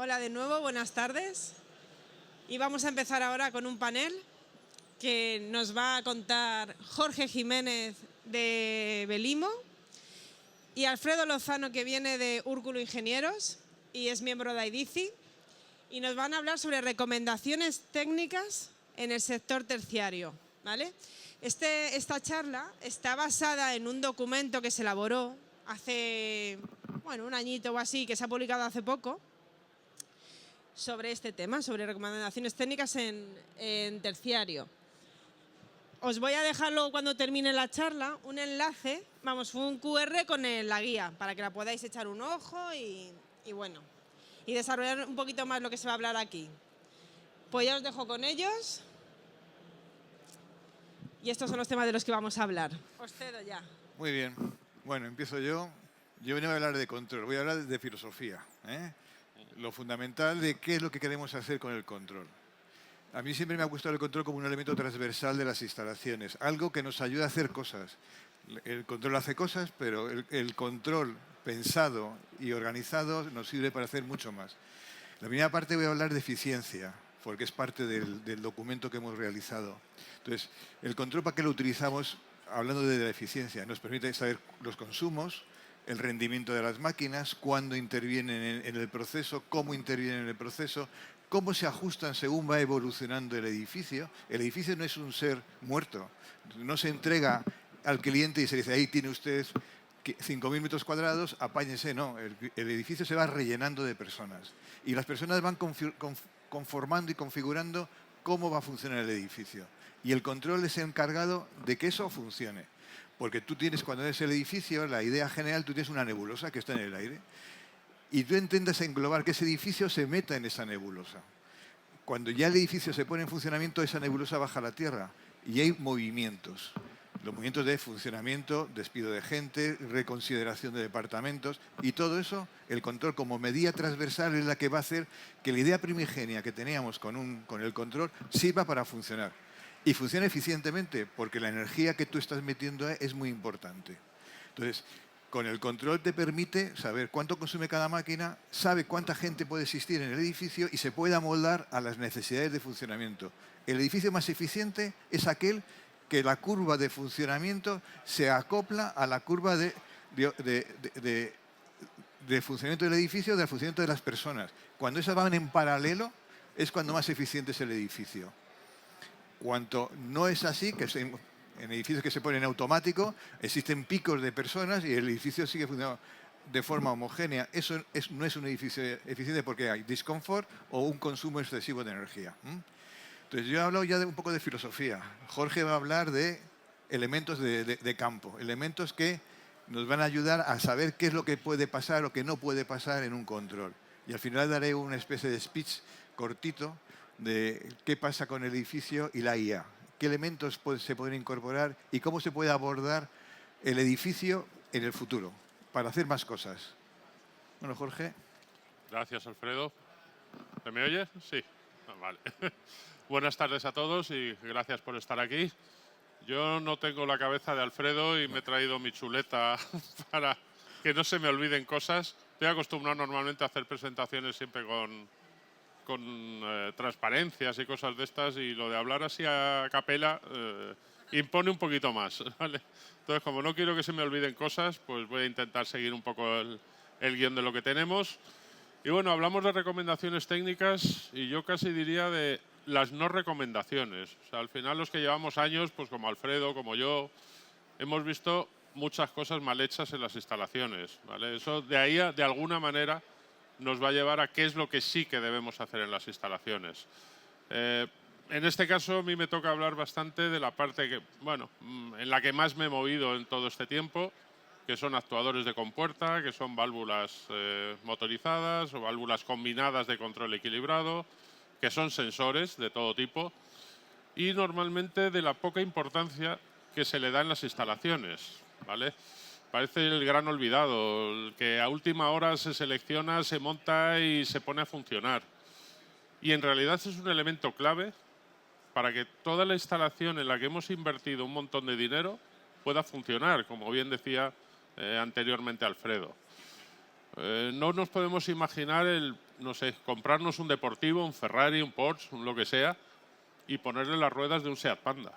Hola de nuevo, buenas tardes. Y vamos a empezar ahora con un panel que nos va a contar Jorge Jiménez de Belimo y Alfredo Lozano, que viene de Úrculo Ingenieros y es miembro de IDICI, y nos van a hablar sobre recomendaciones técnicas en el sector terciario, ¿vale? Esta charla está basada en un documento que se elaboró hace, un añito o así, que se ha publicado hace poco, sobre este tema, sobre recomendaciones técnicas en terciario. Os voy a dejar luego, cuando termine la charla, un enlace, un QR con la guía, para que la podáis echar un ojo y desarrollar un poquito más lo que se va a hablar aquí. Pues ya os dejo con ellos. Y estos son los temas de los que vamos a hablar. Os cedo ya. Muy bien. Bueno, empiezo yo. Yo venía a hablar de control, voy a hablar de filosofía, ¿eh? Lo fundamental de qué es lo que queremos hacer con el control. A mí siempre me ha gustado el control como un elemento transversal de las instalaciones, algo que nos ayuda a hacer cosas. El control hace cosas, pero el control pensado y organizado nos sirve para hacer mucho más. La primera parte voy a hablar de eficiencia, porque es parte del documento que hemos realizado. Entonces, el control, ¿para qué lo utilizamos? Hablando de la eficiencia, nos permite saber los consumos, el rendimiento de las máquinas, cuándo intervienen en el proceso, cómo intervienen en el proceso, cómo se ajustan según va evolucionando el edificio. El edificio no es un ser muerto, no se entrega al cliente y se dice, ahí tiene usted 5.000 metros cuadrados, apáñese. No, el edificio se va rellenando de personas y las personas van conformando y configurando cómo va a funcionar el edificio. Y el control es encargado de que eso funcione. Porque tú tienes, cuando ves el edificio, la idea general, tú tienes una nebulosa que está en el aire y tú intentas englobar que ese edificio se meta en esa nebulosa. Cuando ya el edificio se pone en funcionamiento, esa nebulosa baja a la tierra y hay movimientos. Los movimientos de funcionamiento, despido de gente, reconsideración de departamentos y todo eso, el control como medida transversal es la que va a hacer que la idea primigenia que teníamos con el control sirva para funcionar. Y funciona eficientemente porque la energía que tú estás metiendo es muy importante. Entonces, con el control te permite saber cuánto consume cada máquina, sabe cuánta gente puede existir en el edificio y se puede amoldar a las necesidades de funcionamiento. El edificio más eficiente es aquel que la curva de funcionamiento se acopla a la curva de funcionamiento del edificio, del funcionamiento de las personas. Cuando esas van en paralelo es cuando más eficiente es el edificio. Cuanto no es así, que en edificios que se ponen en automático, existen picos de personas y el edificio sigue funcionando de forma homogénea. Eso no es un edificio eficiente porque hay disconfort o un consumo excesivo de energía. Entonces, yo he hablado ya un poco de filosofía. Jorge va a hablar de elementos de campo, elementos que nos van a ayudar a saber qué es lo que puede pasar o qué no puede pasar en un control. Y al final daré una especie de speech cortito de qué pasa con el edificio y la IA, qué elementos se pueden incorporar y cómo se puede abordar el edificio en el futuro para hacer más cosas. Bueno, Jorge. Gracias, Alfredo. ¿Se me oye? Sí. Vale. Buenas tardes a todos y gracias por estar aquí. Yo no tengo la cabeza de Alfredo y me he traído mi chuleta para que no se me olviden cosas. Estoy acostumbrado normalmente a hacer presentaciones siempre con transparencias y cosas de estas, y lo de hablar así a capela impone un poquito más, ¿vale? Entonces, como no quiero que se me olviden cosas, pues voy a intentar seguir un poco el guión de lo que tenemos. Y bueno, hablamos de recomendaciones técnicas y yo casi diría de las no recomendaciones. O sea, al final los que llevamos años, pues como Alfredo, como yo, hemos visto muchas cosas mal hechas en las instalaciones, ¿vale? Eso de ahí, de alguna manera, nos va a llevar a qué es lo que sí que debemos hacer en las instalaciones. En este caso, a mí me toca hablar bastante de la parte que, en la que más me he movido en todo este tiempo, que son actuadores de compuerta, que son válvulas motorizadas o válvulas combinadas de control equilibrado, que son sensores de todo tipo, y normalmente de la poca importancia que se le da en las instalaciones, ¿vale? Parece el gran olvidado, el que a última hora se selecciona, se monta y se pone a funcionar. Y en realidad es un elemento clave para que toda la instalación en la que hemos invertido un montón de dinero pueda funcionar, como bien decía anteriormente Alfredo. No nos podemos imaginar no sé, comprarnos un deportivo, un Ferrari, un Porsche, un lo que sea, y ponerle las ruedas de un Seat Panda,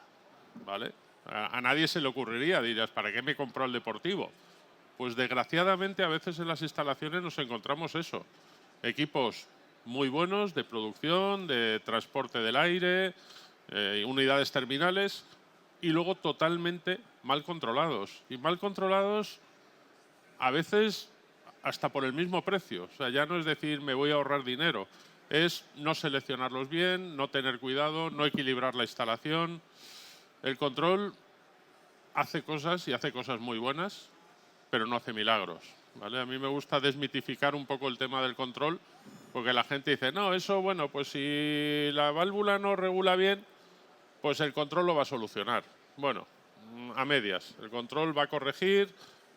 ¿vale? A nadie se le ocurriría, dirás, ¿para qué me compró el deportivo? Pues desgraciadamente a veces en las instalaciones nos encontramos eso. Equipos muy buenos de producción, de transporte del aire, unidades terminales, y luego totalmente mal controlados. Y mal controlados a veces hasta por el mismo precio. O sea, ya no es decir me voy a ahorrar dinero, es no seleccionarlos bien, no tener cuidado, no equilibrar la instalación. El control hace cosas y hace cosas muy buenas, pero no hace milagros, ¿vale? A mí me gusta desmitificar un poco el tema del control, porque la gente dice, no, eso, bueno, pues si la válvula no regula bien, pues el control lo va a solucionar. Bueno, a medias. El control va a corregir,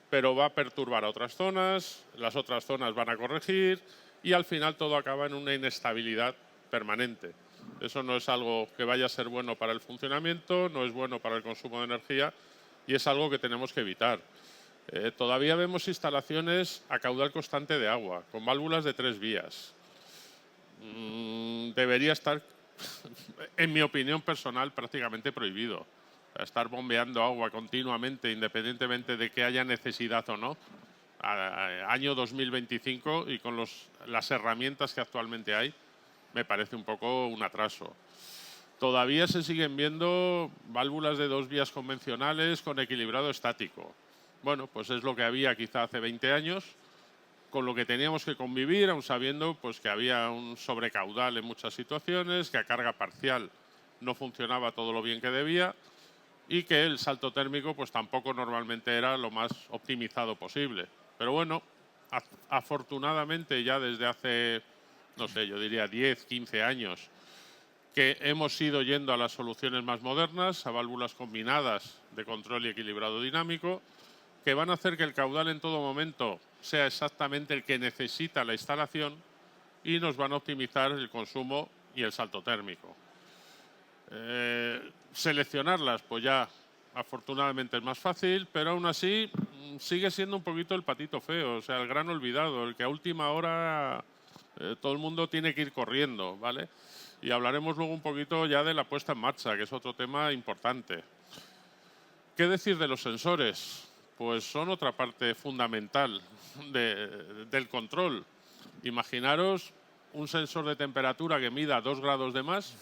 pero va a perturbar a otras zonas, las otras zonas van a corregir y al final todo acaba en una inestabilidad permanente. Eso no es algo que vaya a ser bueno para el funcionamiento, no es bueno para el consumo de energía y es algo que tenemos que evitar. Todavía vemos instalaciones a caudal constante de agua, con válvulas de 3 vías. Debería estar, en mi opinión personal, prácticamente prohibido. Estar bombeando agua continuamente, independientemente de que haya necesidad o no, año 2025 y con las herramientas que actualmente hay, me parece un poco un atraso. Todavía se siguen viendo válvulas de 2 vías convencionales con equilibrado estático. Bueno, pues es lo que había quizá hace 20 años, con lo que teníamos que convivir, aun sabiendo pues, que había un sobrecaudal en muchas situaciones, que a carga parcial no funcionaba todo lo bien que debía y que el salto térmico pues, tampoco normalmente era lo más optimizado posible. Pero bueno, afortunadamente ya desde hace, no sé, yo diría 10, 15 años, que hemos ido yendo a las soluciones más modernas, a válvulas combinadas de control y equilibrado dinámico, que van a hacer que el caudal en todo momento sea exactamente el que necesita la instalación y nos van a optimizar el consumo y el salto térmico. Seleccionarlas, pues ya afortunadamente es más fácil, pero aún así sigue siendo un poquito el patito feo, o sea, el gran olvidado, el que a última hora todo el mundo tiene que ir corriendo, ¿vale? Y hablaremos luego un poquito ya de la puesta en marcha, que es otro tema importante. ¿Qué decir de los sensores? Pues son otra parte fundamental del control. Imaginaros un sensor de temperatura que mida 2 grados de más,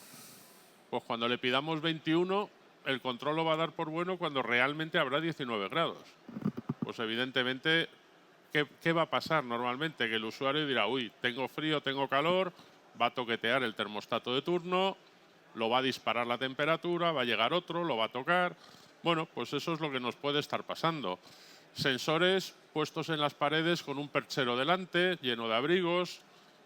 pues cuando le pidamos 21, el control lo va a dar por bueno cuando realmente habrá 19 grados. Pues evidentemente, ¿qué va a pasar normalmente? Que el usuario dirá, uy, tengo frío, tengo calor, va a toquetear el termostato de turno, lo va a disparar la temperatura, va a llegar otro, lo va a tocar. Bueno, pues eso es lo que nos puede estar pasando. Sensores puestos en las paredes con un perchero delante, lleno de abrigos,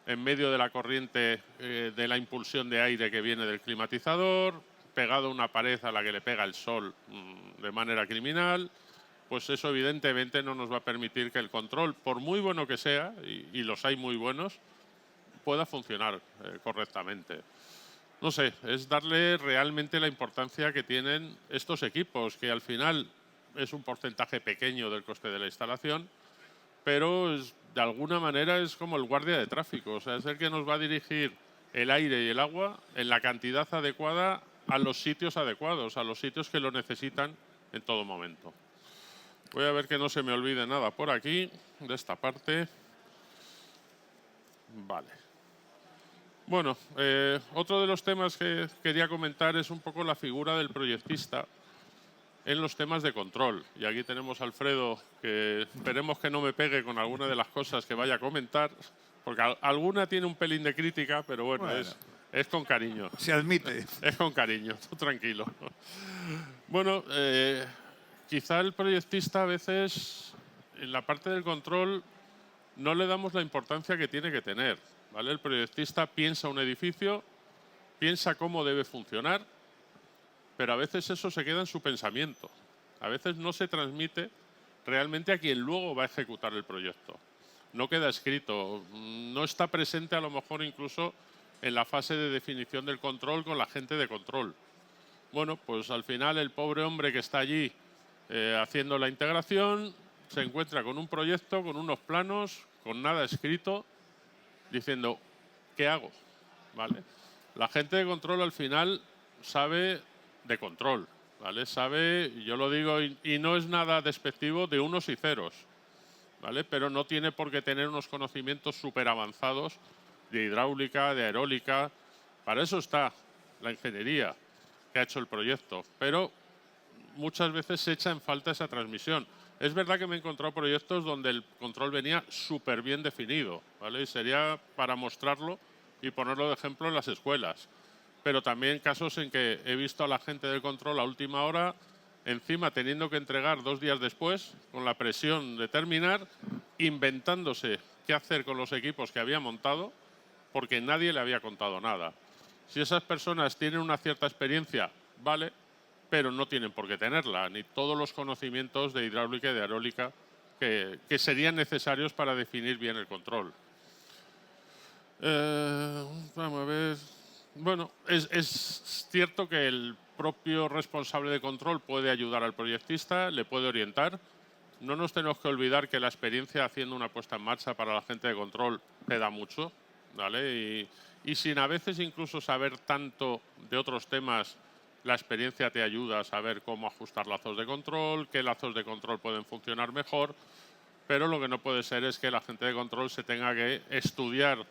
en medio de la corriente de la impulsión de aire que viene del climatizador, pegado a una pared a la que le pega el sol de manera criminal, pues eso evidentemente no nos va a permitir que el control, por muy bueno que sea, y los hay muy buenos, pueda funcionar correctamente. No sé, es darle realmente la importancia que tienen estos equipos, que al final es un porcentaje pequeño del coste de la instalación, pero de alguna manera es como el guardia de tráfico, o sea, es el que nos va a dirigir el aire y el agua en la cantidad adecuada a los sitios adecuados, a los sitios que lo necesitan en todo momento. Voy a ver que no se me olvide nada por aquí, de esta parte. Vale. Bueno, otro de los temas que quería comentar es un poco la figura del proyectista en los temas de control. Y aquí tenemos a Alfredo, que esperemos que no me pegue con alguna de las cosas que vaya a comentar, porque alguna tiene un pelín de crítica, pero bueno. Es con cariño. Se admite. Es con cariño, tú tranquilo. Bueno, quizá el proyectista a veces, en la parte del control, no le damos la importancia que tiene que tener, ¿vale? El proyectista piensa un edificio, piensa cómo debe funcionar, pero a veces eso se queda en su pensamiento. A veces no se transmite realmente a quien luego va a ejecutar el proyecto. No queda escrito, no está presente a lo mejor incluso en la fase de definición del control con la gente de control. Bueno, pues al final el pobre hombre que está allí haciendo la integración se encuentra con un proyecto, con unos planos, con nada escrito, diciendo, ¿qué hago? ¿Vale? La gente de control al final sabe de control, ¿vale? Sabe, yo lo digo, y no es nada despectivo, de unos y ceros, ¿vale? Pero no tiene por qué tener unos conocimientos súper avanzados de hidráulica, de aerólica. Para eso está la ingeniería que ha hecho el proyecto, pero muchas veces se echa en falta esa transmisión. Es verdad que me he encontrado proyectos donde el control venía súper bien definido, ¿vale? Y sería para mostrarlo y ponerlo de ejemplo en las escuelas. Pero también casos en que he visto a la gente del control a última hora, encima teniendo que entregar 2 días después, con la presión de terminar, inventándose qué hacer con los equipos que había montado, porque nadie le había contado nada. Si esas personas tienen una cierta experiencia, vale, pero no tienen por qué tenerla, ni todos los conocimientos de hidráulica y de aerólica que serían necesarios para definir bien el control. Vamos a ver. Bueno, es cierto que el propio responsable de control puede ayudar al proyectista, le puede orientar. No nos tenemos que olvidar que la experiencia haciendo una puesta en marcha para la gente de control te da mucho, ¿vale? Y sin a veces incluso saber tanto de otros temas, la experiencia te ayuda a saber cómo ajustar lazos de control, qué lazos de control pueden funcionar mejor, pero lo que no puede ser es que la gente de control se tenga que estudiar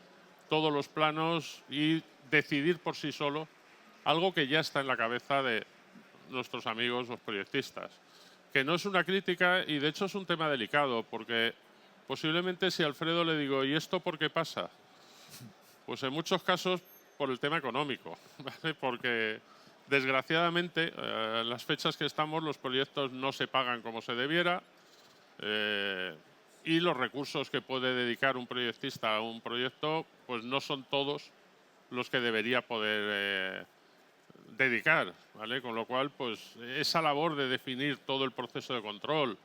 todos los planos y decidir por sí solo algo que ya está en la cabeza de nuestros amigos los proyectistas. Que no es una crítica y de hecho es un tema delicado, porque posiblemente si a Alfredo le digo, ¿y esto por qué pasa? Pues en muchos casos por el tema económico, ¿vale? Porque desgraciadamente en las fechas que estamos los proyectos no se pagan como se debiera y los recursos que puede dedicar un proyectista a un proyecto pues no son todos los que debería poder dedicar, ¿vale? Con lo cual, pues esa labor de definir todo el proceso de control,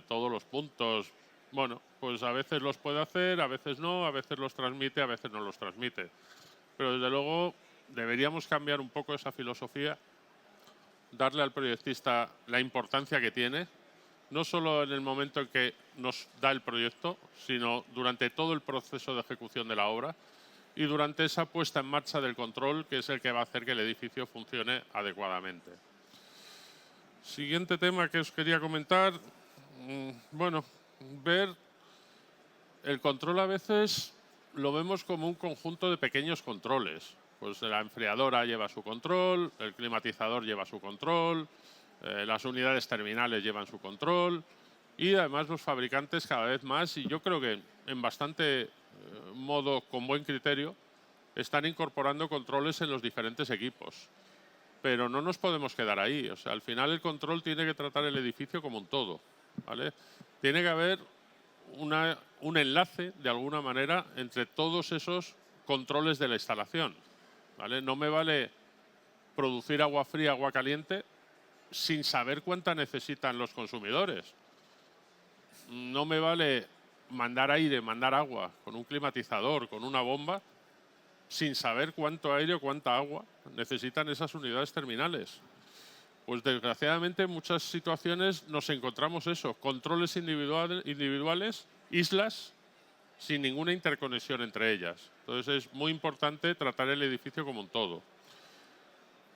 todos los puntos, bueno, pues a veces los puede hacer, a veces no, a veces los transmite, a veces no los transmite. Pero desde luego deberíamos cambiar un poco esa filosofía, darle al proyectista la importancia que tiene, no solo en el momento en que nos da el proyecto, sino durante todo el proceso de ejecución de la obra y durante esa puesta en marcha del control, que es el que va a hacer que el edificio funcione adecuadamente. Siguiente tema que os quería comentar, bueno, ver el control a veces lo vemos como un conjunto de pequeños controles. Pues la enfriadora lleva su control, el climatizador lleva su control, las unidades terminales llevan su control y además los fabricantes cada vez más, y yo creo que en bastante modo con buen criterio, están incorporando controles en los diferentes equipos. Pero no nos podemos quedar ahí. O sea, al final el control tiene que tratar el edificio como un todo, ¿vale? Tiene que haber un enlace, de alguna manera, entre todos esos controles de la instalación, ¿vale? No me vale producir agua fría, agua caliente, sin saber cuánta necesitan los consumidores. No me vale mandar aire, mandar agua con un climatizador, con una bomba, sin saber cuánto aire o cuánta agua necesitan esas unidades terminales. Pues desgraciadamente en muchas situaciones nos encontramos eso, controles individuales, islas, sin ninguna interconexión entre ellas. Entonces es muy importante tratar el edificio como un todo.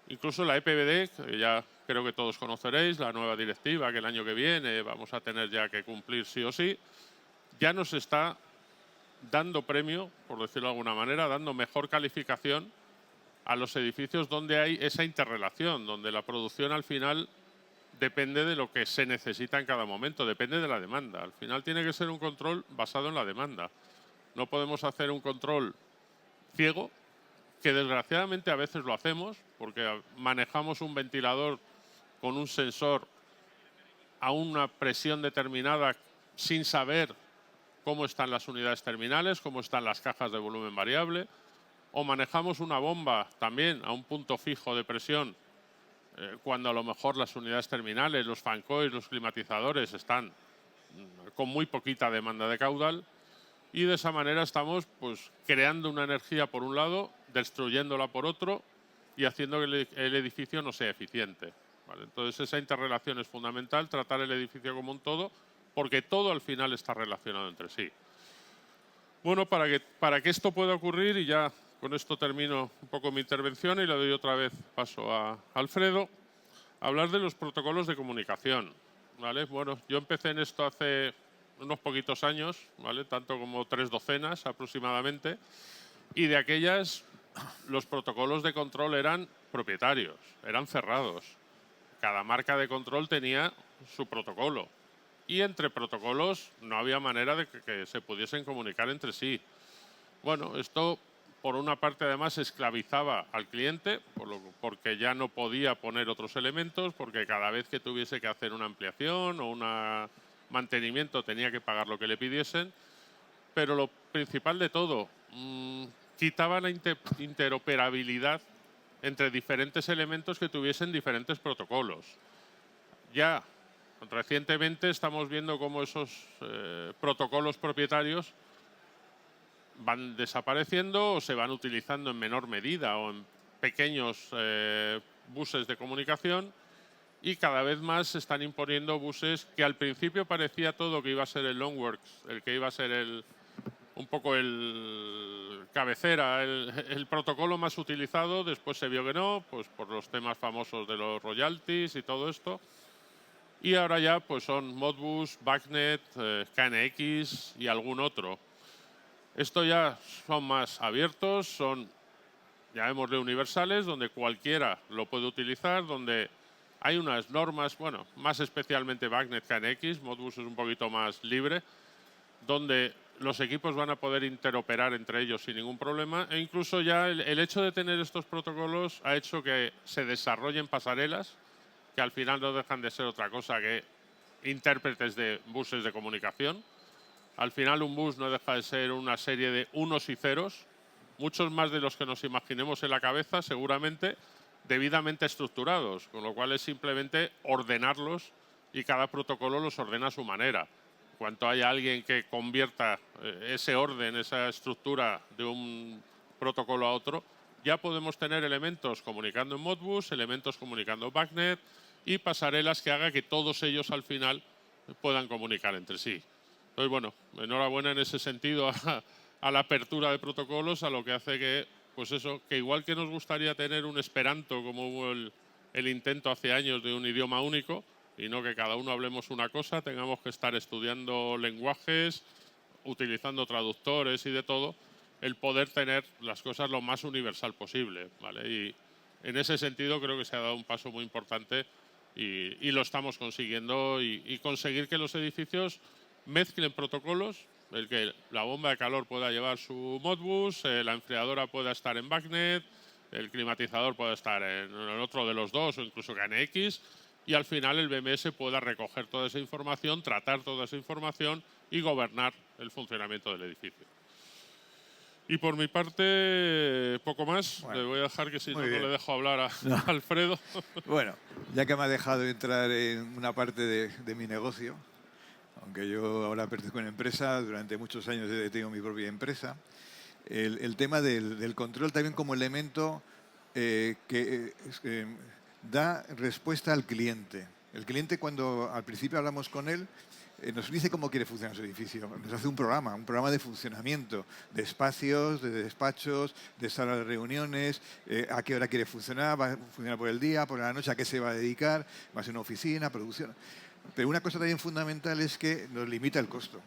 Incluso la EPBD, que ya creo que todos conoceréis, la nueva directiva que el año que viene vamos a tener ya que cumplir sí o sí, ya nos está dando premio, por decirlo de alguna manera, dando mejor calificación a los edificios donde hay esa interrelación, donde la producción al final depende de lo que se necesita en cada momento, depende de la demanda. Al final tiene que ser un control basado en la demanda. No podemos hacer un control ciego, que desgraciadamente a veces lo hacemos, porque manejamos un ventilador con un sensor a una presión determinada sin saber cómo están las unidades terminales, cómo están las cajas de volumen variable, o manejamos una bomba también a un punto fijo de presión cuando a lo mejor las unidades terminales, los fan coils, los climatizadores están con muy poquita demanda de caudal y de esa manera estamos pues creando una energía por un lado, destruyéndola por otro y haciendo que el edificio no sea eficiente, ¿vale? Entonces esa interrelación es fundamental, tratar el edificio como un todo, porque todo al final está relacionado entre sí. Bueno, para que esto pueda ocurrir, y ya con esto termino un poco mi intervención y le doy otra vez paso a Alfredo, hablar de los protocolos de comunicación, ¿vale? Bueno, yo empecé en esto hace unos poquitos años, ¿vale? Tanto como 3 docenas aproximadamente, y de aquellas los protocolos de control eran propietarios, eran cerrados. Cada marca de control tenía su protocolo y entre protocolos no había manera de que se pudiesen comunicar entre sí. Bueno, esto por una parte además esclavizaba al cliente porque ya no podía poner otros elementos, porque cada vez que tuviese que hacer una ampliación o un mantenimiento tenía que pagar lo que le pidiesen. Pero lo principal de todo, quitaba la interoperabilidad entre diferentes elementos que tuviesen diferentes protocolos. Ya recientemente estamos viendo cómo esos protocolos propietarios van desapareciendo o se van utilizando en menor medida o en pequeños buses de comunicación, y cada vez más se están imponiendo buses que al principio parecía todo que iba a ser el Longworks, el que iba a ser un poco el cabecera, el protocolo más utilizado. Después se vio que no, pues por los temas famosos de los royalties y todo esto. Y ahora ya pues son Modbus, BACnet, KNX y algún otro. Esto ya son más abiertos, son, llamémosle, universales, donde cualquiera lo puede utilizar, donde hay unas normas, bueno, más especialmente BACnet, KNX, Modbus es un poquito más libre, donde los equipos van a poder interoperar entre ellos sin ningún problema, e incluso ya el hecho de tener estos protocolos ha hecho que se desarrollen pasarelas que al final no dejan de ser otra cosa que intérpretes de buses de comunicación. Al final un bus no deja de ser una serie de unos y ceros, muchos más de los que nos imaginemos en la cabeza, seguramente debidamente estructurados, con lo cual es simplemente ordenarlos y cada protocolo los ordena a su manera. Cuanto haya alguien que convierta ese orden, esa estructura de un protocolo a otro, ya podemos tener elementos comunicando en Modbus, elementos comunicando BACnet y pasarelas que haga que todos ellos al final puedan comunicar entre sí. Entonces, bueno, enhorabuena en ese sentido a la apertura de protocolos, a lo que hace que, pues eso, que igual que nos gustaría tener un Esperanto, como hubo el intento hace años de un idioma único, y no que cada uno hablemos una cosa, tengamos que estar estudiando lenguajes, utilizando traductores y de todo, el poder tener las cosas lo más universal posible, ¿vale? Y en ese sentido creo que se ha dado un paso muy importante y lo estamos consiguiendo, y conseguir que los edificios mezclen protocolos, el que la bomba de calor pueda llevar su Modbus, la enfriadora pueda estar en BACnet, el climatizador pueda estar en otro de los dos o incluso KNX, y al final el BMS pueda recoger toda esa información, tratar toda esa información y gobernar el funcionamiento del edificio. Y por mi parte, poco más. Bueno, le voy a dejar que si no, muy no bien. le dejo hablar a Alfredo. Bueno, ya que me ha dejado entrar en una parte de mi negocio, aunque yo ahora pertenezco a una empresa, durante muchos años he tenido mi propia empresa, el tema del control también como elemento que da respuesta al cliente. El cliente, cuando al principio hablamos con él, nos dice cómo quiere funcionar su edificio. Nos hace un programa de funcionamiento, de espacios, de despachos, de salas de reuniones, a qué hora quiere funcionar, va a funcionar por el día, por la noche, a qué se va a dedicar, va a ser una oficina, producción. Pero una cosa también fundamental es que nos limita el costo.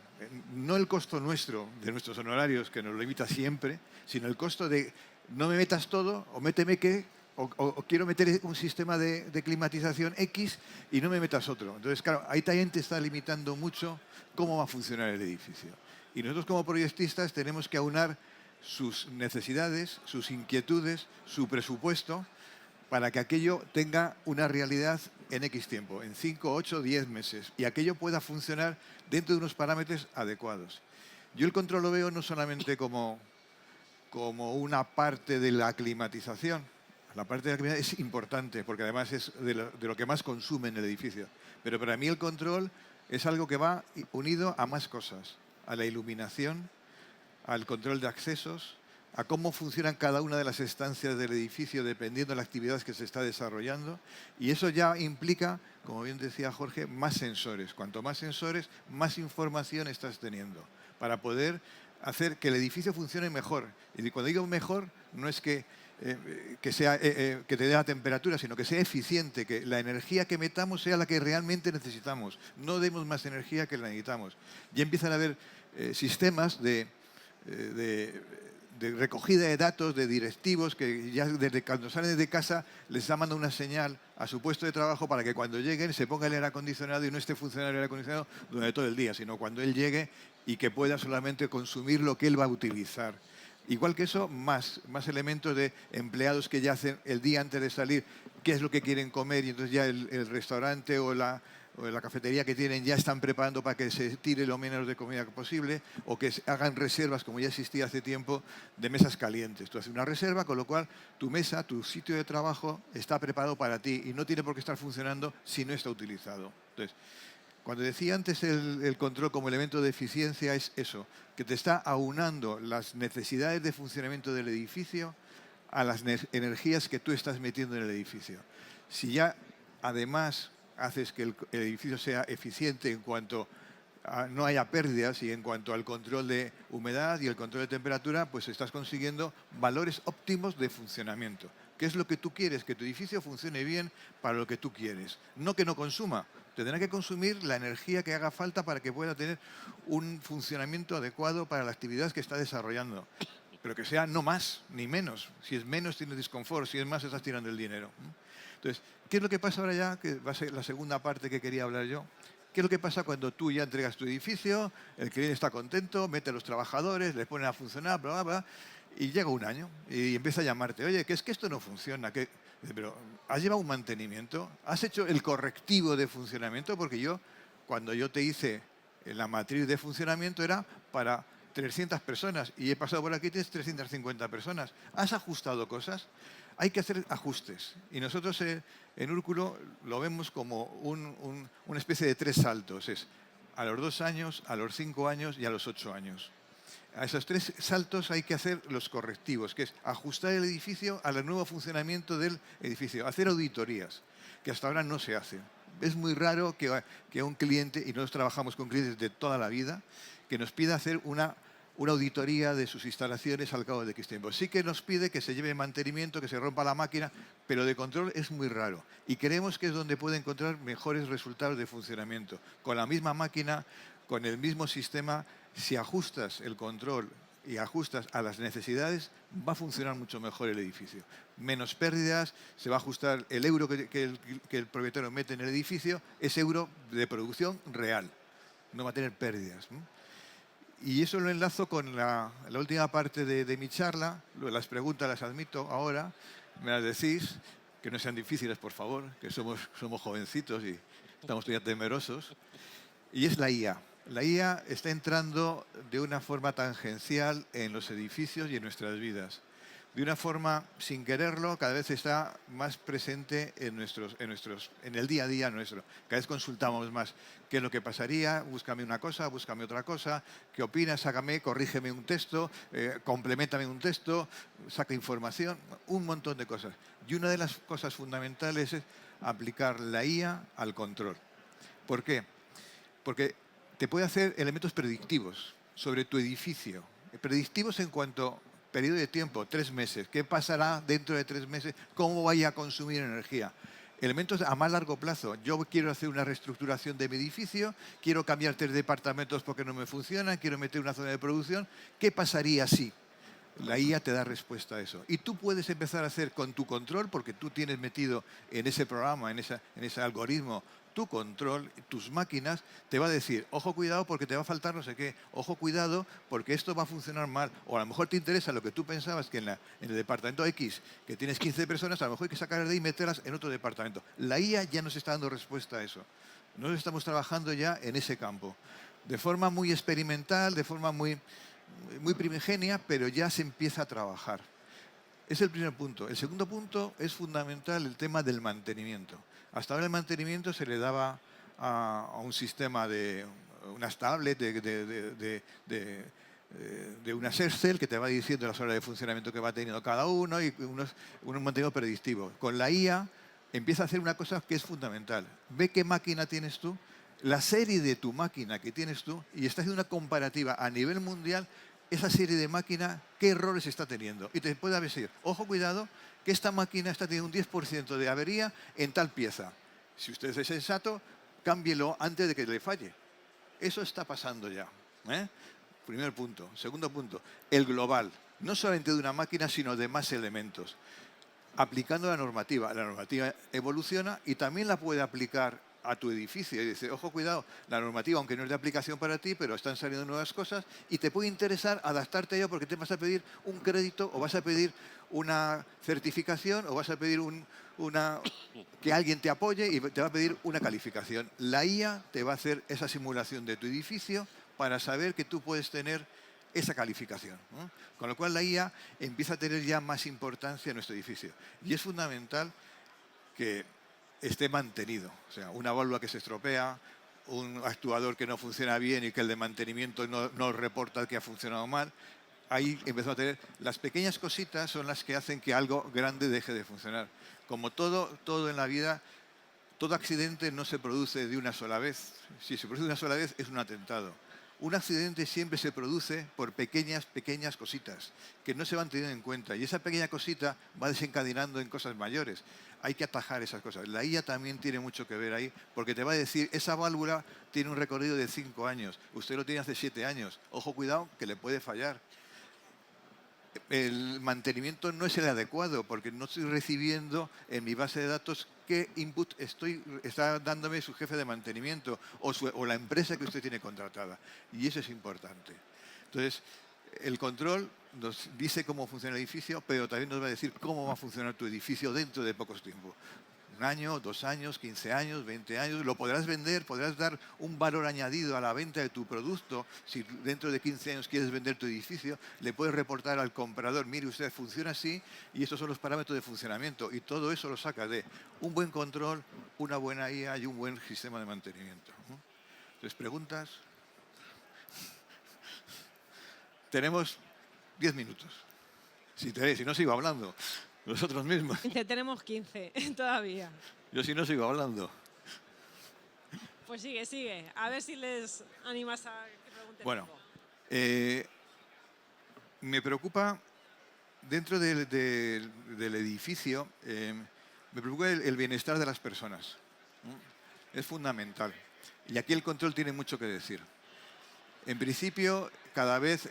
No el costo nuestro, de nuestros honorarios, que nos lo limita siempre, sino el costo de no me metas todo o méteme que, o quiero meter un sistema de climatización X y no me metas otro. Entonces, claro, ahí también te está limitando mucho cómo va a funcionar el edificio. Y nosotros como proyectistas tenemos que aunar sus necesidades, sus inquietudes, su presupuesto, para que aquello tenga una realidad en X tiempo, en 5, 8, 10 meses, y aquello pueda funcionar dentro de unos parámetros adecuados. Yo el control lo veo no solamente como una parte de la climatización. La parte de la climatización es importante, porque además es de lo que más consume en el edificio. Pero para mí el control es algo que va unido a más cosas, a la iluminación, al control de accesos, a cómo funcionan cada una de las estancias del edificio dependiendo de la actividad que se está desarrollando. Y eso ya implica, como bien decía Jorge, más sensores. Cuanto más sensores, más información estás teniendo para poder hacer que el edificio funcione mejor. Y cuando digo mejor, no es que te dé la temperatura, sino que sea eficiente, que la energía que metamos sea la que realmente necesitamos. No demos más energía que la necesitamos. Ya empiezan a haber sistemas de recogida de datos, de directivos, que ya desde cuando salen de casa les está mandando una señal a su puesto de trabajo para que cuando lleguen se ponga el aire acondicionado y no esté funcionando el aire acondicionado durante todo el día, sino cuando él llegue y que pueda solamente consumir lo que él va a utilizar. Igual que eso, más elementos de empleados que ya hacen el día antes de salir qué es lo que quieren comer y entonces ya el restaurante o la cafetería que tienen ya están preparando para que se tire lo menos de comida posible o que hagan reservas, como ya existía hace tiempo, de mesas calientes. Tú haces una reserva, con lo cual tu mesa, tu sitio de trabajo está preparado para ti y no tiene por qué estar funcionando si no está utilizado. Entonces, cuando decía antes el control como elemento de eficiencia es eso, que te está aunando las necesidades de funcionamiento del edificio a las energías que tú estás metiendo en el edificio. Si ya además haces que el edificio sea eficiente en cuanto a no haya pérdidas y en cuanto al control de humedad y el control de temperatura, pues estás consiguiendo valores óptimos de funcionamiento. ¿Qué es lo que tú quieres? Que tu edificio funcione bien para lo que tú quieres. No que no consuma. Tendrá que consumir la energía que haga falta para que pueda tener un funcionamiento adecuado para la actividad que está desarrollando. Pero que sea no más ni menos. Si es menos, tienes disconfort. Si es más, estás tirando el dinero. Entonces, ¿qué es lo que pasa ahora ya? Que va a ser la segunda parte que quería hablar yo. ¿Qué es lo que pasa cuando tú ya entregas tu edificio, el cliente está contento, mete a los trabajadores, les ponen a funcionar, bla, bla, bla, y llega un año y empieza a llamarte, oye, que es que esto no funciona, pero ¿has llevado un mantenimiento? ¿Has hecho el correctivo de funcionamiento? Porque cuando yo te hice la matriz de funcionamiento era para 300 personas y he pasado por aquí y tienes 350 personas. ¿Has ajustado cosas? Hay que hacer ajustes. Y nosotros en Úrculo lo vemos como una especie de 3 saltos. Es a los 2 años, a los 5 años y a los 8 años. A esos 3 saltos hay que hacer los correctivos, que es ajustar el edificio al nuevo funcionamiento del edificio, hacer auditorías, que hasta ahora no se hacen. Es muy raro que un cliente, y nosotros trabajamos con clientes de toda la vida, que nos pida hacer una auditoría de sus instalaciones al cabo de X tiempo. Sí que nos pide que se lleve mantenimiento, que se rompa la máquina, pero de control es muy raro. Y creemos que es donde puede encontrar mejores resultados de funcionamiento. Con la misma máquina, con el mismo sistema, si ajustas el control y ajustas a las necesidades, va a funcionar mucho mejor el edificio. Menos pérdidas, se va a ajustar el euro que el propietario mete en el edificio, es euro de producción real. No va a tener pérdidas. Y eso lo enlazo con la última parte de mi charla. Las preguntas las admito ahora. Me las decís, que no sean difíciles, por favor, que somos jovencitos y estamos todavía temerosos. Y es la IA. La IA está entrando de una forma tangencial en los edificios y en nuestras vidas. De una forma, sin quererlo, cada vez está más presente en el día a día nuestro. Cada vez consultamos más qué es lo que pasaría, búscame una cosa, búscame otra cosa, qué opinas, corrígeme un texto, compleméntame un texto, saca información, un montón de cosas. Y una de las cosas fundamentales es aplicar la IA al control. ¿Por qué? Porque te puede hacer elementos predictivos sobre tu edificio. Predictivos en cuanto periodo de tiempo, 3 meses. ¿Qué pasará dentro de 3 meses? ¿Cómo vaya a consumir energía? Elementos a más largo plazo. Yo quiero hacer una reestructuración de mi edificio, quiero cambiar 3 departamentos porque no me funcionan, quiero meter una zona de producción. ¿Qué pasaría si? La IA te da respuesta a eso. Y tú puedes empezar a hacer con tu control, porque tú tienes metido en ese programa, en ese algoritmo, tu control, tus máquinas, te va a decir, ojo, cuidado porque te va a faltar no sé qué, ojo, cuidado porque esto va a funcionar mal, o a lo mejor te interesa lo que tú pensabas que en el departamento X, que tienes 15 personas, a lo mejor hay que sacar de ahí y meterlas en otro departamento. La IA ya nos está dando respuesta a eso. Nosotros estamos trabajando ya en ese campo, de forma muy experimental, de forma muy primigenia, pero ya se empieza a trabajar. Es el primer punto. El segundo punto es fundamental el tema del mantenimiento. Hasta ahora el mantenimiento se le daba a un sistema de unas tablets, de unas Excel que te va diciendo las horas de funcionamiento que va teniendo cada uno y un mantenimiento predictivo. Con la IA empieza a hacer una cosa que es fundamental. Ve qué máquina tienes tú, la serie de tu máquina que tienes tú y está haciendo una comparativa a nivel mundial esa serie de máquina, qué errores está teniendo. Y te puede decir, ojo, cuidado, que esta máquina está teniendo un 10% de avería en tal pieza. Si usted es sensato, cámbielo antes de que le falle. Eso está pasando ya. Primer punto. Segundo punto, el global. No solamente de una máquina, sino de más elementos. Aplicando la normativa. La normativa evoluciona y también la puede aplicar a tu edificio. Y dice, ojo, cuidado, la normativa, aunque no es de aplicación para ti, pero están saliendo nuevas cosas y te puede interesar adaptarte a ello porque te vas a pedir un crédito o vas a pedir una certificación o vas a pedir que alguien te apoye y te va a pedir una calificación. La IA te va a hacer esa simulación de tu edificio para saber que tú puedes tener esa calificación, ¿no? Con lo cual la IA empieza a tener ya más importancia en nuestro edificio. Y es fundamental que esté mantenido. O sea, una válvula que se estropea, un actuador que no funciona bien y que el de mantenimiento no reporta que ha funcionado mal. Ahí empezó a tener... Las pequeñas cositas son las que hacen que algo grande deje de funcionar. Como todo en la vida, todo accidente no se produce de una sola vez. Si se produce de una sola vez, es un atentado. Un accidente siempre se produce por pequeñas cositas que no se van teniendo en cuenta. Y esa pequeña cosita va desencadenando en cosas mayores. Hay que atajar esas cosas. La IA también tiene mucho que ver ahí, porque te va a decir, esa válvula tiene un recorrido de 5 años. Usted lo tiene hace 7 años. Ojo, cuidado, que le puede fallar. El mantenimiento no es el adecuado, porque no estoy recibiendo en mi base de datos qué input está dándome su jefe de mantenimiento o la empresa que usted tiene contratada. Y eso es importante. Entonces, el control nos dice cómo funciona el edificio, pero también nos va a decir cómo va a funcionar tu edificio dentro de pocos tiempos. 1 año, 2 años, 15 años, 20 años, lo podrás vender, podrás dar un valor añadido a la venta de tu producto. Si dentro de 15 años quieres vender tu edificio, le puedes reportar al comprador, mire usted, funciona así y estos son los parámetros de funcionamiento. Y todo eso lo saca de un buen control, una buena IA y un buen sistema de mantenimiento. Entonces, ¿preguntas? Tenemos 10 minutos. Si no, sigo hablando. Nosotros mismos. Tenemos 15 todavía. Yo si no sigo hablando. Pues sigue. A ver si les animas a que pregunten. Bueno, algo. me preocupa, dentro del edificio, me preocupa el bienestar de las personas. Es fundamental. Y aquí el control tiene mucho que decir. En principio, cada vez...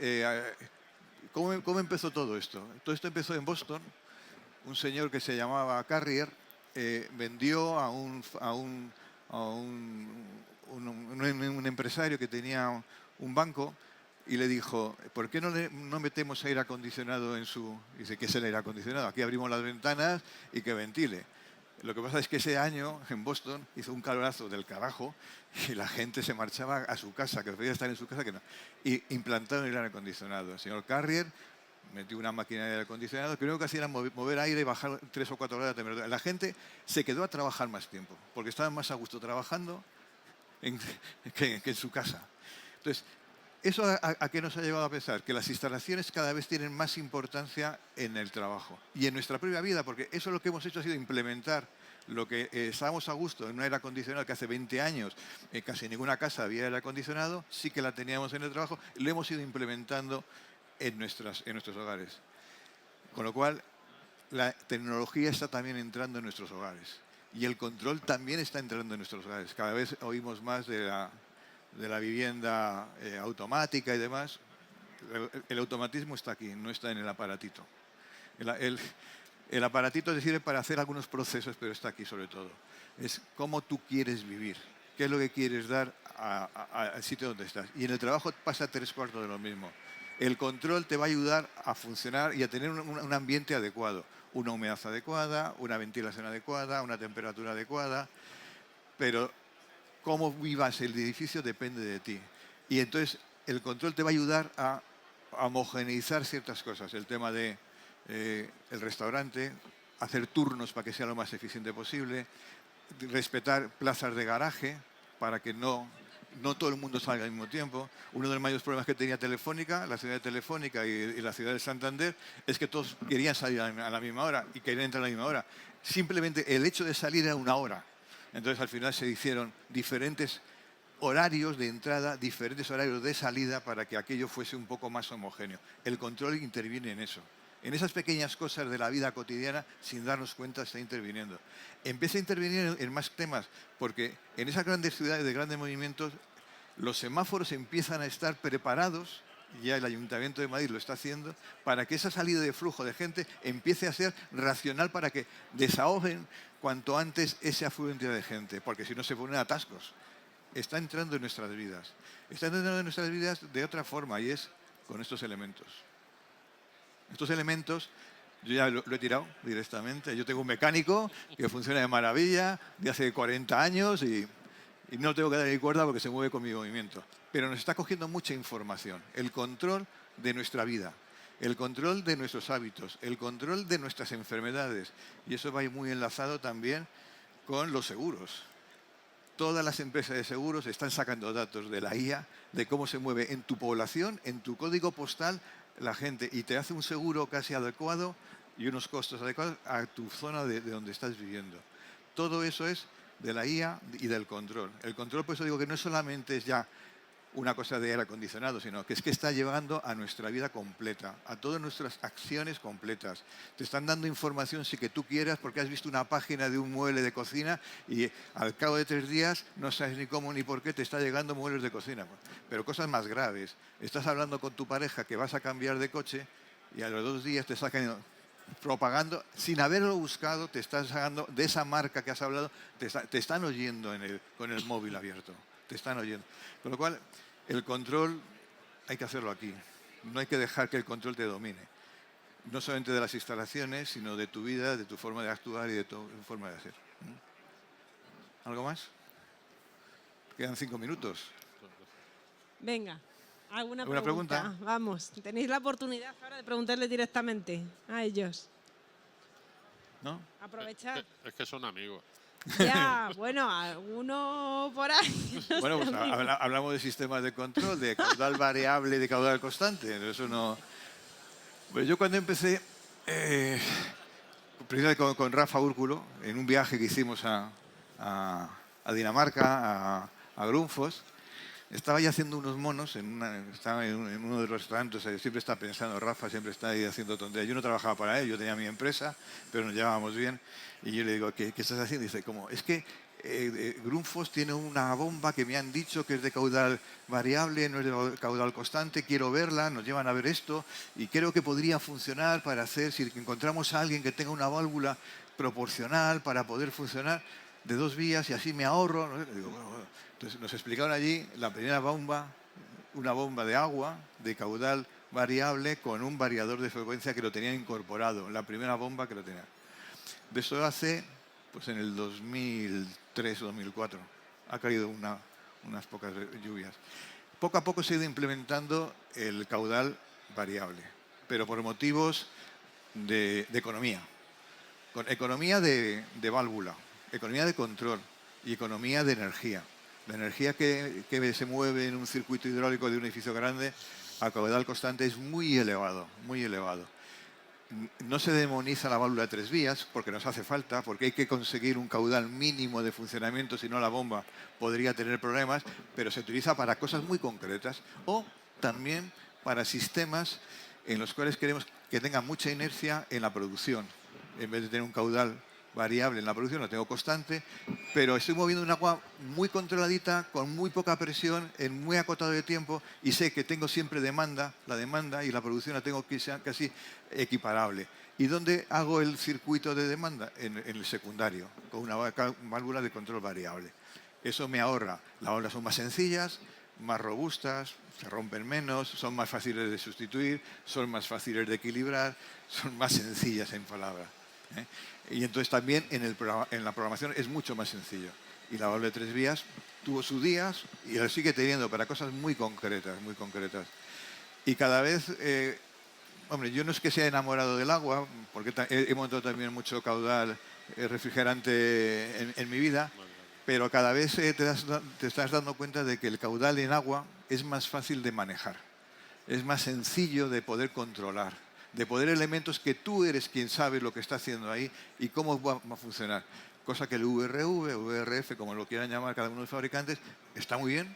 ¿Cómo empezó todo esto? Todo esto empezó en Boston. Un señor que se llamaba Carrier vendió a un empresario que tenía un banco y le dijo, ¿por qué no metemos aire acondicionado en su...? Dice, ¿qué es el aire acondicionado? Aquí abrimos las ventanas y que ventile. Lo que pasa es que ese año en Boston hizo un calorazo del carajo y la gente se marchaba a su casa, que prefería estar en su casa que no. Y implantaron el aire acondicionado. El señor Carrier metió una máquina de aire acondicionado, lo primero que hacía era mover aire y bajar 3 o 4 horas de temperatura. La gente se quedó a trabajar más tiempo, porque estaban más a gusto trabajando que en su casa. Entonces, ¿eso a qué nos ha llevado a pensar? Que las instalaciones cada vez tienen más importancia en el trabajo y en nuestra propia vida, porque eso lo que hemos hecho ha sido implementar lo que estábamos a gusto en un aire acondicionado que hace 20 años en casi ninguna casa había aire acondicionado, sí que la teníamos en el trabajo, lo hemos ido implementando en nuestros hogares. Con lo cual, la tecnología está también entrando en nuestros hogares y el control también está entrando en nuestros hogares. Cada vez oímos más de la vivienda automática y demás. El automatismo está aquí, no está en el aparatito. El aparatito te sirve para hacer algunos procesos, pero está aquí sobre todo. Es cómo tú quieres vivir, qué es lo que quieres dar al sitio donde estás. Y en el trabajo pasa 3/4 de lo mismo. El control te va a ayudar a funcionar y a tener un ambiente adecuado. Una humedad adecuada, una ventilación adecuada, una temperatura adecuada. Pero cómo vivas el edificio depende de ti. Y entonces el control te va a ayudar a homogeneizar ciertas cosas. El tema de el restaurante, hacer turnos para que sea lo más eficiente posible, respetar plazas de garaje para que no todo el mundo salga al mismo tiempo. Uno de los mayores problemas que tenía Telefónica, la ciudad de Telefónica y la ciudad de Santander, es que todos querían salir a la misma hora y querían entrar a la misma hora. Simplemente el hecho de salir era 1 hora. Entonces al final se hicieron diferentes horarios de entrada, diferentes horarios de salida para que aquello fuese un poco más homogéneo. El control interviene en eso. En esas pequeñas cosas de la vida cotidiana, sin darnos cuenta, está interviniendo. Empieza a intervenir en más temas, porque en esas grandes ciudades de grandes movimientos, los semáforos empiezan a estar preparados, ya el Ayuntamiento de Madrid lo está haciendo, para que esa salida de flujo de gente empiece a ser racional para que desahoguen cuanto antes ese afluente de gente, porque si no se ponen atascos. Está entrando en nuestras vidas. Está entrando en nuestras vidas de otra forma, y es con estos elementos. Estos elementos, yo ya lo he tirado directamente. Yo tengo un mecánico que funciona de maravilla, de hace 40 años, y no tengo que darle cuerda porque se mueve con mi movimiento. Pero nos está cogiendo mucha información. El control de nuestra vida, el control de nuestros hábitos, el control de nuestras enfermedades. Y eso va muy enlazado también con los seguros. Todas las empresas de seguros están sacando datos de la IA, de cómo se mueve en tu población, en tu código postal, la gente, y te hace un seguro casi adecuado y unos costos adecuados a tu zona de donde estás viviendo. Todo eso es de la IA y del control. El control, por eso digo que no solamente es ya una cosa de aire acondicionado, sino que es que está llevando a nuestra vida completa, a todas nuestras acciones completas. Te están dando información si que tú quieras porque has visto una página de un mueble de cocina y al cabo de 3 días no sabes ni cómo ni por qué te está llegando muebles de cocina. Pero cosas más graves. Estás hablando con tu pareja que vas a cambiar de coche y a los 2 días te sacan propagando, sin haberlo buscado, te están sacando de esa marca que has hablado, te están oyendo con el móvil abierto. Te están oyendo. Con lo cual, el control hay que hacerlo aquí. No hay que dejar que el control te domine. No solamente de las instalaciones, sino de tu vida, de tu forma de actuar y de tu forma de hacer. ¿Algo más? Quedan 5 minutos. Venga, ¿alguna pregunta? Vamos, tenéis la oportunidad ahora de preguntarle directamente a ellos. ¿No? Aprovechar. Es que son amigos. Ya, bueno, alguno por ahí. Bueno, pues hablamos de sistemas de control, de caudal variable y de caudal constante. Eso no. Pues yo cuando empecé, precisamente con Rafa Úrculo, en un viaje que hicimos a Dinamarca, a Grundfos, estaba ya haciendo unos monos, estaba en uno de los restaurantes, siempre está pensando, Rafa siempre está ahí haciendo tonterías. Yo no trabajaba para él, yo tenía mi empresa, pero nos llevábamos bien. Y yo le digo, ¿qué estás haciendo? Y dice, ¿cómo? Es que Grundfos tiene una bomba que me han dicho que es de caudal variable, no es de caudal constante, quiero verla, nos llevan a ver esto y creo que podría funcionar para hacer, si encontramos a alguien que tenga una válvula proporcional para poder funcionar de 2 vías y así me ahorro. ¿No? Digo, bueno. Entonces nos explicaron allí la primera bomba, una bomba de agua de caudal variable con un variador de frecuencia que lo tenía incorporado, la primera bomba que lo tenía. De eso hace, pues en el 2003 o 2004, ha caído unas pocas lluvias. Poco a poco se ha ido implementando el caudal variable, pero por motivos de economía. Con economía de válvula, economía de control y economía de energía. La energía que se mueve en un circuito hidráulico de un edificio grande a caudal constante es muy elevado, muy elevado. No se demoniza la válvula de 3 vías porque nos hace falta, porque hay que conseguir un caudal mínimo de funcionamiento, si no la bomba podría tener problemas, pero se utiliza para cosas muy concretas o también para sistemas en los cuales queremos que tenga mucha inercia en la producción. En vez de tener un caudal variable en la producción, lo tengo constante, pero estoy moviendo un agua muy controladita, con muy poca presión, en muy acotado de tiempo, y sé que tengo siempre demanda, la demanda y la producción la tengo que sea casi equiparable. ¿Y dónde hago el circuito de demanda? En el secundario, con una válvula de control variable. Eso me ahorra. Las válvulas son más sencillas, más robustas, se rompen menos, son más fáciles de sustituir, son más fáciles de equilibrar, son más sencillas en palabras. Y entonces también en la programación es mucho más sencillo. Y la válvula de 3 vías tuvo sus días y lo sigue teniendo para cosas muy concretas, muy concretas. Y cada vez, hombre, yo no es que sea enamorado del agua, porque he montado también mucho caudal refrigerante en mi vida, pero cada vez te estás dando cuenta de que el caudal en agua es más fácil de manejar, es más sencillo de poder controlar, de poder elementos que tú eres quien sabe lo que está haciendo ahí y cómo va a funcionar. cosa que el VRV, VRF, como lo quieran llamar cada uno de los fabricantes, está muy bien.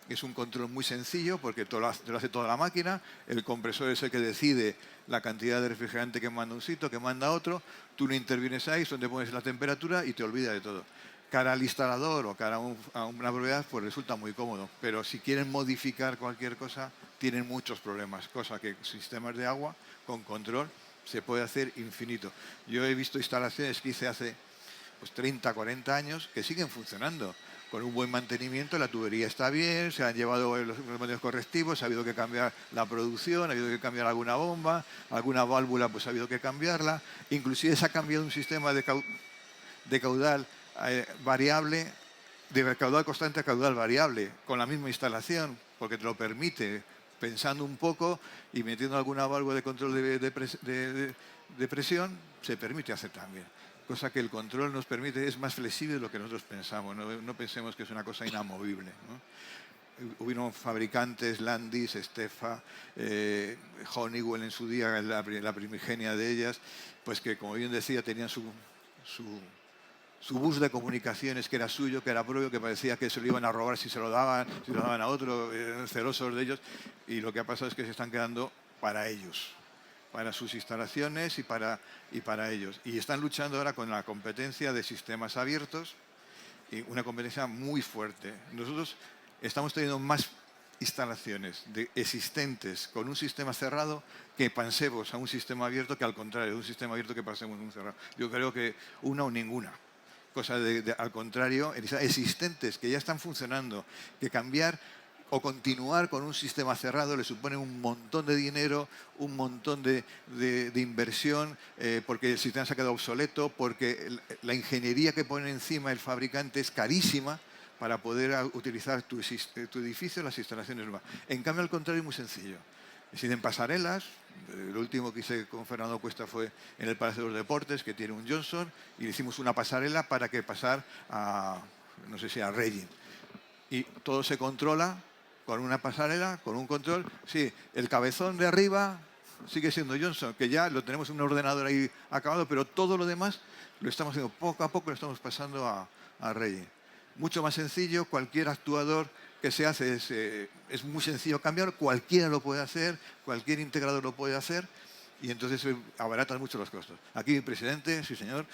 Es un control muy sencillo porque te lo hace toda la máquina. El compresor es el que decide la cantidad de refrigerante que manda un sitio, que manda otro. Tú no intervienes ahí, es donde pones la temperatura y te olvidas de todo. Cara al instalador o cara a una propiedad, pues resulta muy cómodo. Pero si quieren modificar cualquier cosa, tienen muchos problemas. Cosa que sistemas de agua con control se puede hacer infinito. Yo he visto instalaciones que hice hace 30, 40 años que siguen funcionando. Con un buen mantenimiento, la tubería está bien, se han llevado los medios correctivos, ha habido que cambiar la producción, ha habido que cambiar alguna bomba, alguna válvula, pues ha habido que cambiarla. Inclusive se ha cambiado un sistema de caudal variable, de caudal constante a caudal variable, con la misma instalación, porque te lo permite, pensando un poco y metiendo alguna válvula de control de presión, se permite hacer también. Cosa que el control nos permite, es más flexible de lo que nosotros pensamos, no pensemos que es una cosa inamovible, ¿no? Hubieron fabricantes, Landis, Stefa, Honeywell en su día, la primigenia de ellas, pues que, como bien decía, tenían su bus de comunicaciones que era suyo, que era propio, que parecía que se lo iban a robar si se lo daban a otro, eran celosos de ellos, y lo que ha pasado es que se están quedando para ellos, para sus instalaciones y para ellos. Y están luchando ahora con la competencia de sistemas abiertos, y una competencia muy fuerte. Nosotros estamos teniendo más instalaciones existentes con un sistema cerrado que pasemos a un sistema abierto, que al contrario, de un sistema abierto que pasemos a un cerrado. Yo creo que una o ninguna. Cosa al contrario, existentes que ya están funcionando, que cambiar o continuar con un sistema cerrado le supone un montón de dinero, un montón de inversión, porque el sistema se ha quedado obsoleto, porque la ingeniería que pone encima el fabricante es carísima para poder utilizar tu edificio, las instalaciones nuevas. En cambio, al contrario, es muy sencillo. Existen pasarelas. Lo último que hice con Fernando Cuesta fue en el Palacio de los Deportes, que tiene un Johnson, y le hicimos una pasarela para que pasar a, no sé si a Regin. Y todo se controla con una pasarela, con un control. Sí, el cabezón de arriba sigue siendo Johnson, que ya lo tenemos en un ordenador ahí acabado, pero todo lo demás lo estamos haciendo poco a poco, lo estamos pasando a Regin. Mucho más sencillo, cualquier actuador que se hace es muy sencillo cambiar, cualquiera lo puede hacer, cualquier integrador lo puede hacer, y entonces abaratan mucho los costos. Aquí mi presidente, sí señor.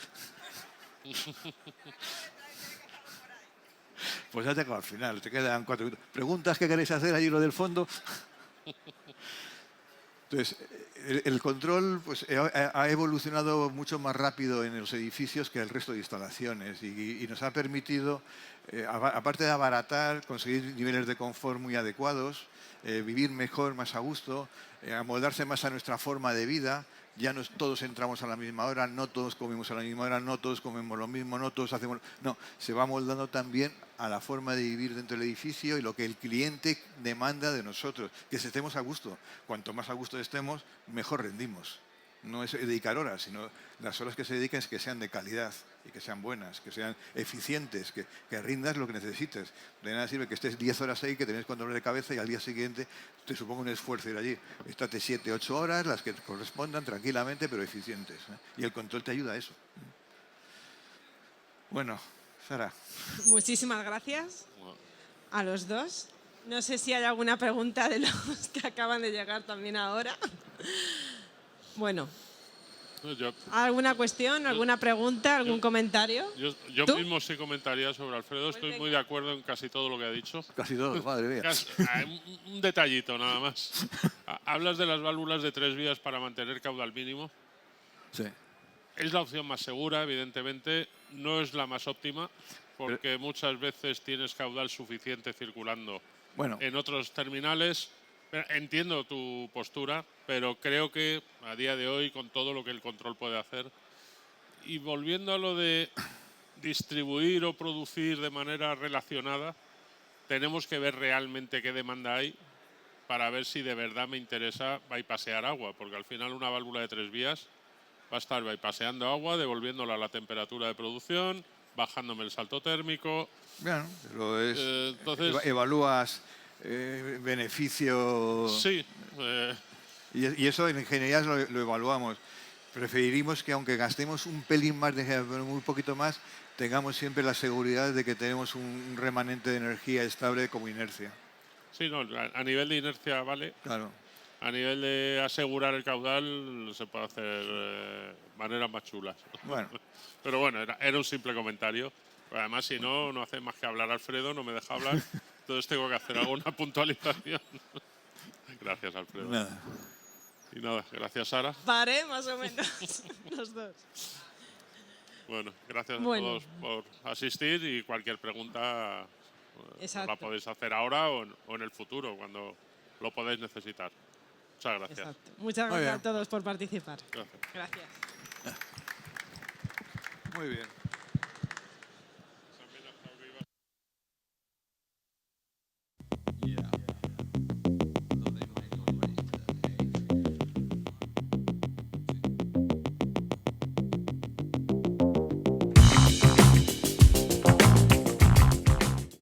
Pues ya tengo al final, te quedan 4 minutos. ¿Preguntas qué queréis hacer allí lo del fondo? Entonces, el control pues, ha evolucionado mucho más rápido en los edificios que el resto de instalaciones y nos ha permitido, aparte de abaratar, conseguir niveles de confort muy adecuados, vivir mejor, más a gusto, amoldarse más a nuestra forma de vida. Ya no todos entramos a la misma hora, no todos comemos a la misma hora, no todos comemos lo mismo, no todos hacemos... No, se va moldando también a la forma de vivir dentro del edificio y lo que el cliente demanda de nosotros, que estemos a gusto. Cuanto más a gusto estemos, mejor rendimos. No es dedicar horas, sino las horas que se dediquen es que sean de calidad y que sean buenas, que sean eficientes, que rindas lo que necesites. De nada sirve que estés 10 horas ahí, que tenés con dolor de cabeza y al día siguiente te supongo un esfuerzo ir allí. Estate 7, 8 horas, las que correspondan tranquilamente, pero eficientes, ¿eh? Y el control te ayuda a eso. Bueno, Sara. Muchísimas gracias a los dos. No sé si hay alguna pregunta de los que acaban de llegar también ahora. Bueno, ¿alguna cuestión, alguna pregunta, algún comentario? Yo mismo sí comentaría sobre Alfredo. Estoy muy de acuerdo en casi todo lo que ha dicho. Casi todo, madre mía. Un detallito nada más. Hablas de las válvulas de 3 vías para mantener caudal mínimo. Sí. Es la opción más segura, evidentemente. No es la más óptima, porque muchas veces tienes caudal suficiente circulando en otros terminales. Entiendo tu postura, pero creo que a día de hoy, con todo lo que el control puede hacer, y volviendo a lo de distribuir o producir de manera relacionada, tenemos que ver realmente qué demanda hay para ver si de verdad me interesa bypassear agua, porque al final una válvula de 3 vías va a estar bypasseando agua, devolviéndola a la temperatura de producción, bajándome el salto térmico. Bueno, pero entonces, evalúas beneficios. Sí. Y eso en ingeniería lo evaluamos. Preferiríamos que aunque gastemos un pelín más, muy poquito más, tengamos siempre la seguridad de que tenemos un remanente de energía estable como inercia. Sí, no, a nivel de inercia vale. Claro. A nivel de asegurar el caudal se puede hacer maneras más chulas. Bueno. Pero bueno, era un simple comentario. Además, si no, no hace más que hablar Alfredo, no me deja hablar. Entonces tengo que hacer alguna puntualización. Gracias, Alfredo. Nada. Y nada, gracias, Sara. Paré más o menos los dos. Bueno, gracias Bueno. a todos por asistir y cualquier pregunta Exacto. la podéis hacer ahora o en el futuro, cuando lo podáis necesitar. Muchas gracias. Exacto. Muchas Muy gracias a bien. todos por participar. Gracias. Gracias. Muy bien.